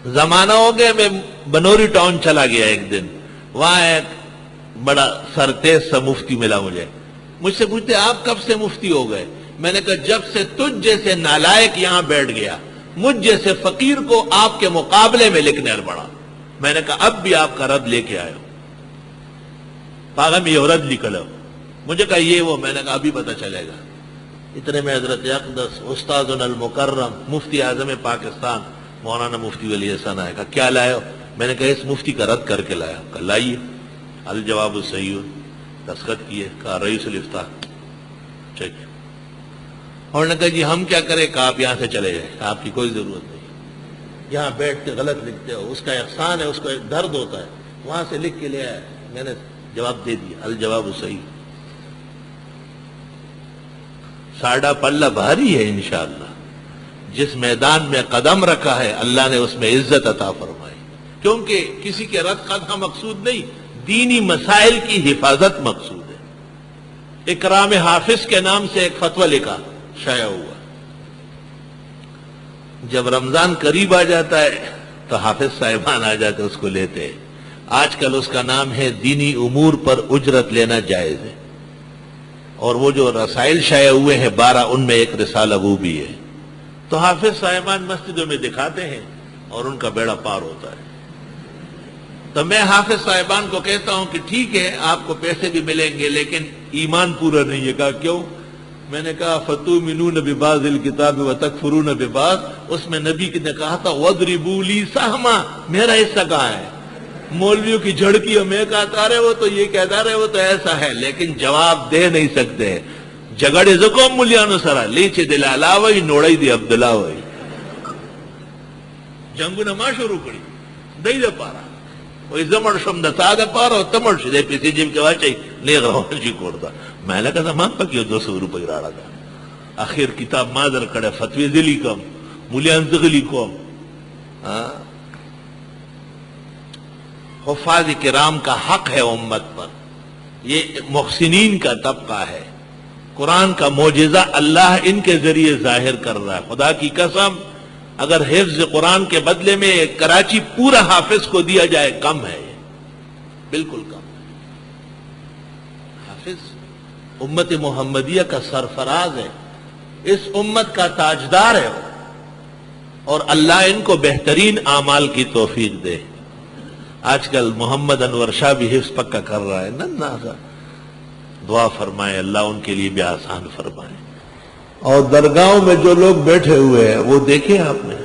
زمانہ ہو گیا، میں بنوری ٹاؤن چلا گیا ایک دن، وہاں ایک بڑا سرتیز سا مفتی ملا مجھ سے پوچھتے آپ کب سے مفتی ہو گئے؟ میں نے کہا جب سے تجھ جیسے نالائق یہاں بیٹھ گیا، مجھ جیسے فقیر کو آپ کے مقابلے میں لکھنے پڑا۔ میں نے کہا اب بھی آپ کا رد لے کے آئے ہو، پاغم یہ رد نکلو۔ مجھے کہا یہ وہ، میں نے کہا ابھی پتہ چلے گا۔ اتنے میں حضرت اقدس استاذنا المکرم مفتی اعظم پاکستان مولانا مفتی ولی احسان آئے، کہا کیا لائے ہو؟ میں نے کہا اس مفتی کا رد کر کے لایا۔ کہا لائیے۔ الجواب الصحیح، دستخط کیے، کہا رئیس الافتاء ٹھیک۔ اور نے کہا جی ہم کیا کریں؟ کہا آپ یہاں سے چلے جائیں، آپ کی کوئی ضرورت نہیں، یہاں بیٹھ کے غلط لکھتے ہو، اس کا احسان ہے، اس کو ایک درد ہوتا ہے، وہاں سے لکھ کے لے آئے۔ میں نے جواب دے دیا، الجواب صحیح۔ ساڑھا پلہ بھاری ہے انشاءاللہ، جس میدان میں قدم رکھا ہے اللہ نے اس میں عزت عطا فرمائی، کیونکہ کسی کے رد قدم مقصود نہیں، دینی مسائل کی حفاظت مقصود ہے۔ اکرام حافظ کے نام سے ایک فتویٰ لکھا، شائع ہوا۔ جب رمضان قریب آ جاتا ہے تو حافظ صاحبان آ جاتے اس کو لیتے ہیں۔ آج کل اس کا نام ہے دینی امور پر اجرت لینا جائز ہے، اور وہ جو رسائل شائع ہوئے ہیں 12 ان میں ایک رسالہ وہ بھی ہے۔ تو حافظ صاحبان مسجدوں میں دکھاتے ہیں اور ان کا بیڑا پار ہوتا ہے۔ تو میں حافظ صاحبان کو کہتا ہوں کہ ٹھیک ہے آپ کو پیسے بھی ملیں گے لیکن ایمان پورا نہیں ہے۔ کہا کیوں؟ میں نے کہا فَتُؤْمِنُونَ بِبَعْضِ الْكِتَابِ وَتَكْفُرُونَ بِبَعْض، اس میں نبی نے کہا تھا وَاضْرِبُوا لِي سَہْمًا، میرا حصہ کہاں ہے؟ مولویوں کی جھڑکی، اور میں کہتا رہے وہ تو یہ کہتا رہے وہ تو ایسا ہے، لیکن جواب دے نہیں سکتے۔ جگڑے زکوم ملیانو سرا لیچے دل علاوی نوڑائی دی عبداللہ ہوئی، جنگو نما شروع کری دائی دا پارا، وہی زمر شم دا تا دا پارا و تمر شدے پیسی جیب کے واچائی لے غوان جی کورتا۔ میں نے کہا ماں پاکی 200 روپے راڑا دا، آخر کتاب مادر کڑے فتوی دلی کم ملیان زغلی کم۔ حفاظ کرام کا حق ہے امت پر، یہ محسنین کا طبقہ ہے، قرآن کا معجزہ اللہ ان کے ذریعے ظاہر کر رہا ہے۔ خدا کی قسم اگر حفظ قرآن کے بدلے میں کراچی پورا حافظ کو دیا جائے کم ہے، بالکل کم ہے۔ حافظ امت محمدیہ کا سرفراز ہے، اس امت کا تاجدار ہے، اور اللہ ان کو بہترین اعمال کی توفیق دے۔ آج کل محمد انور شاہ بھی حفظ پکا کر رہا ہے، ننا سا، دعا فرمائے اللہ ان کے لیے بھی آسان فرمائے۔ اور درگاہوں میں جو لوگ بیٹھے ہوئے ہیں وہ دیکھیں آپ نے،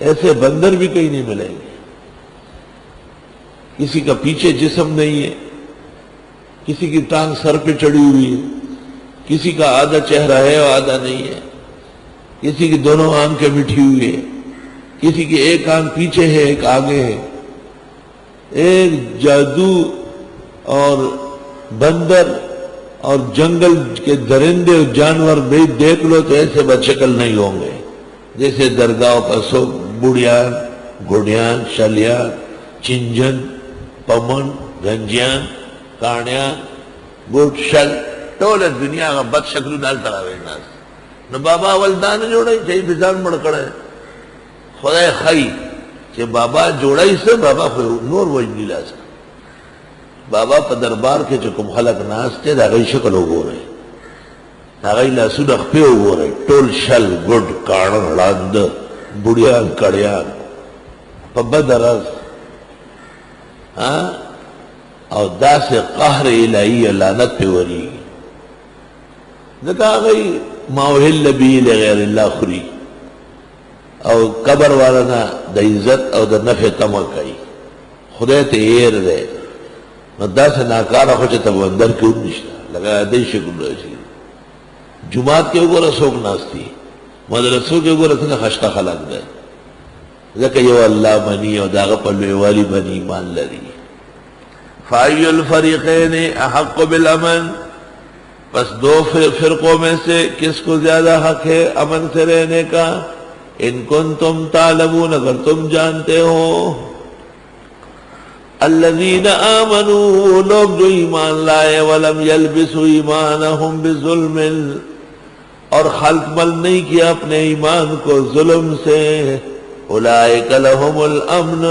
ایسے بندر بھی کہیں نہیں ملیں گے، کسی کا پیچھے جسم نہیں ہے، کسی کی ٹانگ سر پہ چڑھی ہوئی ہے، کسی کا آدھا چہرہ ہے اور آدھا نہیں ہے، کسی کی دونوں آنکھیں مٹھی ہوئی ہے، کسی کی ایک آنکھ پیچھے ہے ایک آگے ہے۔ ایک جادو اور بندر اور جنگل کے درندے اور جانور بھی دیکھ لو تو ایسے بدشکل نہیں ہوں گے جیسے درگاہوں پر سو بڑیان، گھڑیان، شلیان، چنجن، پمن، گنجیان، کانیان، گوٹ شل، ٹولے دنیا کا بد شکلو ڈال تراوے ناس نو بابا والدان جوڑائی چاہی بزان مڑکڑا ہے خدای خی کہ بابا جوڑائی سے بابا نور وجنی لاسا بابا پا دربار کے چکم خلق ناستے دا غی شکل ہو گو رہے دا غی لاسو نخپے ہو گو رہے ٹول شل گڑ کارن لاند بڑیان کڑیان پا بدرز اور دا سے قہر الہی لعنت پہ وری دکا غی ماوہل بی لغیر اللہ خری اور قبر والا دا عزت اور دا نفع تمہ کئی خدای تے ایر دے دا سے ناکارا خوچتا وہ اندر کیوں نشتا لگا دی شکل رہی جماعت کے اوگو رسوک ناستی مدرسوں کے اوگو رسنگا خشتا خلق دے ذکر یو اللہ منی اور داغا پلوے والی بنی ایمان لری فائی الفریقین احق بالامن بس دو فرقوں میں سے کس کو زیادہ حق ہے امن سے رہنے کا ان کنتم تعلمون اگر تم جانتے ہو الذین آمنوا لوگ جو ایمان لائے ولم یلبسوا ایمانہم بظلم اور خلط مل نہیں کیا اپنے ایمان کو ظلم سے اولئک لہم الامن،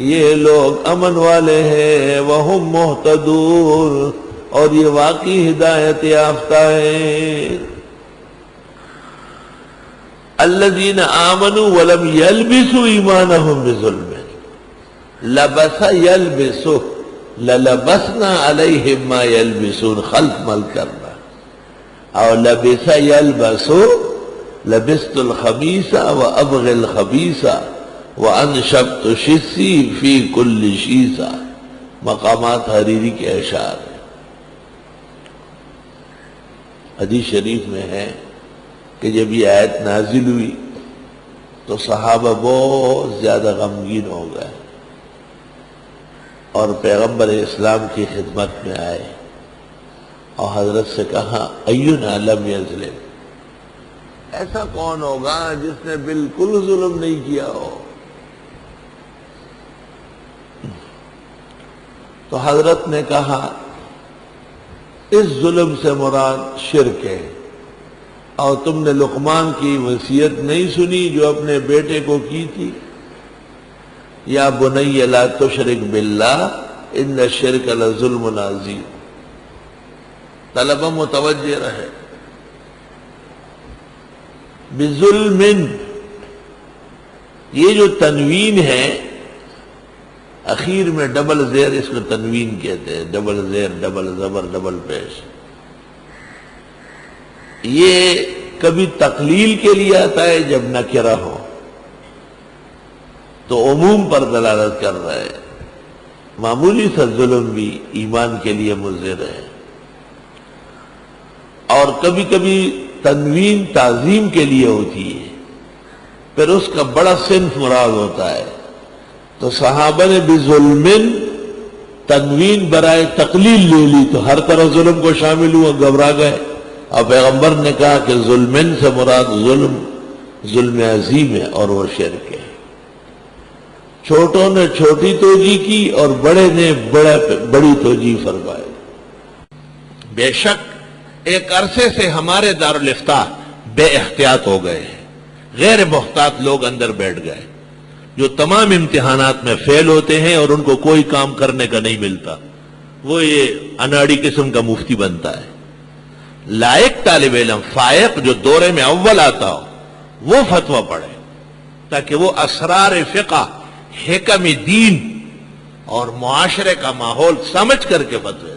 یہ لوگ امن والے ہیں، وہم مہتدون، اور یہ واقعی ہدایت یافتہ ہیں۔ الذین آمنوا ولم یلبسوا ایمانہم بظلم، لبس یلبس، للبسنا علیہم ما یلبسون، خلق مل کرنا، اور لبس یلبس، لبست الخبیث وابغی الخبیث وانشبت شسی فی کل شیسہ، مقامات حریری کے اشعار ہیں۔ حدیث شریف میں ہے کہ جب یہ آیت نازل ہوئی تو صحابہ بہت زیادہ غمگین ہو گئے اور پیغمبر اسلام کی خدمت میں آئے اور حضرت سے کہا اینا لم یظلم، ایسا کون ہوگا جس نے بالکل ظلم نہیں کیا ہو؟ تو حضرت نے کہا اس ظلم سے مراد شرک ہے، اور تم نے لقمان کی وصیت نہیں سنی جو اپنے بیٹے کو کی تھی، یا بنی لا تشرک باللہ ان الشرک لظلم عظیم۔ طلبہ متوجہ رہے، بظلم، یہ جو تنوین ہے اخیر میں ڈبل زیر، اس کو تنوین کہتے ہیں، ڈبل زیر، ڈبل زبر، ڈبل پیش۔ یہ کبھی تقلیل کے لیے آتا ہے جب نکرہ ہو تو عموم پر دلالت کر رہا ہے، معمولی سا ظلم بھی ایمان کے لیے مضر ہے۔ اور کبھی کبھی تنوین تعظیم کے لیے ہوتی ہے، پھر اس کا بڑا صنف مراد ہوتا ہے۔ تو صحابہ نے بظلم تنوین برائے تقلیل لے لی تو ہر طرح ظلم کو شامل ہوا، گھبرا گئے، اور پیغمبر نے کہا کہ ظلمن سے مراد ظلم عظیم ہے اور وہ شرک ہے۔ چھوٹوں نے چھوٹی توجیہ کی اور بڑے نے بڑی توجیہ فرمائی۔ بے شک ایک عرصے سے ہمارے دارالافتاء بے احتیاط ہو گئے ہیں، غیر محتاط لوگ اندر بیٹھ گئے جو تمام امتحانات میں فیل ہوتے ہیں اور ان کو کوئی کام کرنے کا نہیں ملتا، وہ یہ اناڑی قسم کا مفتی بنتا ہے۔ لائق طالب علم، فائق، جو دورے میں اول آتا ہو وہ فتویٰ پڑھے تاکہ وہ اسرار فقہ، حکم دین اور معاشرے کا ماحول سمجھ کر کے فتوے